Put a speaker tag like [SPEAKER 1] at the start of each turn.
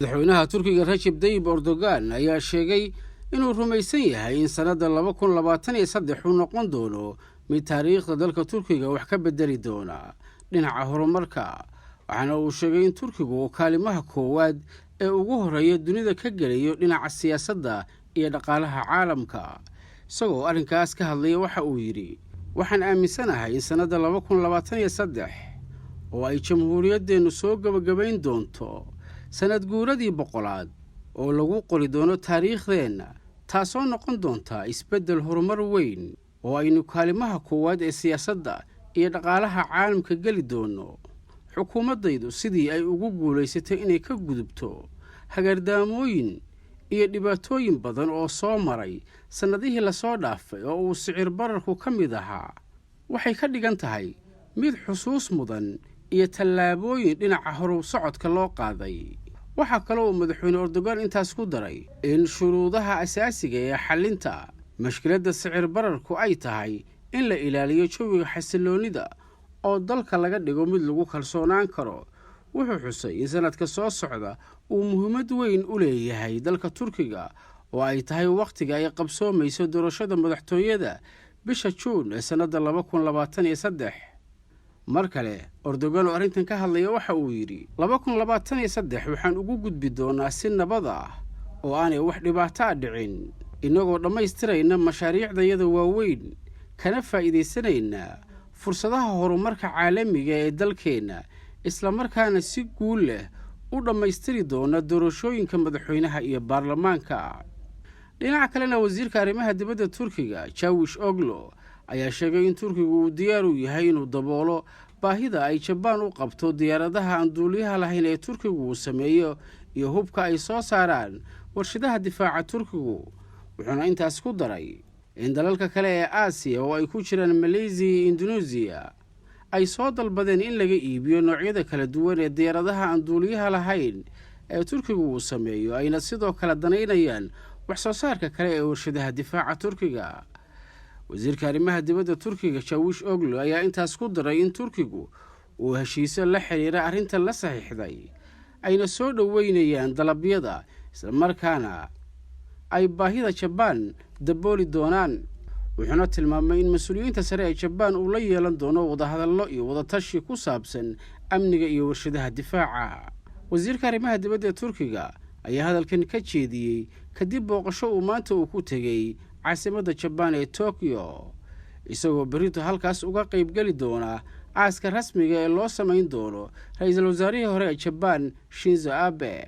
[SPEAKER 1] madaxweynaha Turkiga Recep Tayyip Erdogan ayaa sheegay inuu rumaysan yahay in sanada 2023 uu noqon doono mid taariikhda dalka Turkiga wax ka bedeli doona dhinaca horumarka. waxaana uu sheegay in Turkigu uu kaalimaha koowaad ee ugu horeeya dunida ka gelayo dhinaca siyaasadda iyo dhaqaalaha caalamka. isagoo arrinkaas ka hadlaya waxa uu yidhi, waxaan aaminsanahay in sanada 2023 oo ay jamhuuriyaddeenu soo gabagabayn doonto sanad guuradii 100aad oo lagu qori doono taariikhdeenna, taasoo noqon doonta isbeddel horumar weyn oo aynu kaalimaha koowaad ee siyaasadda iyo dhaqaalaha caalamka geli doono. xukuumaddaydu sidii ay ugu guulaysatay inay ka gudubto hagardaamooyin iyo dhibaatooyin badan oo soo maray sannadihii lasoo dhaafay oo uu sicir bararku ka mid ahaa, waxay ka dhigan tahay mid xusuus mudan iyo tallaabooyin dhinaca horu socodka loo qaaday. waxaa kaloo uu madaxweyne Erdogan intaas ku daray in shuruudaha asaasiga ee xallinta mashkiladda sicir bararku ay tahay in la ilaaliyo jawiga xasilloonida oo dalka laga dhigo mid lagu kalsoonaan karo. wuxuu xusay in sanadka soo socda uu muhiimad weyn u leeyahay dalka Turkiga oo ay tahay wakhtiga ay qabsoomayso doorashada madaxtooyada bisha Juun ee sanada 2023. mar kale Erdogan oo arrintan ka hadlaya waxa uu yidhi, 2023 waxaan ugu gudbi doonaa si nabad ah oo aanay wax dhibaato dhicin, inagoo dhammaystirayna mashaariicdayada waaweyn kana faa'iidaysanayna fursadaha horumarka caalamiga ee dalkeenna, isla markaana si guul leh u dhammaystiri doona doorashooyinka madaxweynaha iyo baarlamaanka. dhinaca kalena wasiirka arrimaha dibadda Turkiga Çavuş Oglu ayaa sheegay in Turkigu uu diyaar u yahay inuu daboolo baahida ay Jabaan u qabto diyaaradaha aan duuliyaha lahayn ee Turkigu uu sameeyo iyo hubka ay soo saaraan warshadaha difaaca Turkigu. wuxuuna intaas ku daray in dalalka kale ee Aasiya oo ay ku jiraan Malaysia iyo Indonesia ay soo dalbadeen in laga iibiyo noocyada kala duwan ee diyaaradaha aan duuliyaha lahayn ee Turkigu uu sameeyo, ayna sidoo kale danaynayaan wax soo saarka kale ee warshadaha difaaca Turkiga. wasiirka arrimaha dibadda Turkiga Çavuş Oglu ayaa intaas ku daray in Turkigu uu heshiisyo la xiriira arrintan la saxiixday, ayna soo dhoweynayaan dalabyada, isla markaana ay baahida Jabaan dabooli doonaan. wuxuuna tilmaamay in mas-uuliyiinta sare ee Jabaan uu la yeelan doono wadahadallo iyo wadatashi ku saabsan amniga iyo warshadaha difaaca. wasiirka arrimaha dibadda Turkiga ayaa hadalkan ka jeediyey kadib booqasho uu maanta ku tegay caasimadda Jabaan ee Tokyo, isagoo berrito halkaas uga qayb geli doona aaska rasmiga ee loo samayn doono ra'iisul wasaarihii hore ee Jabaan Shinzo Abe.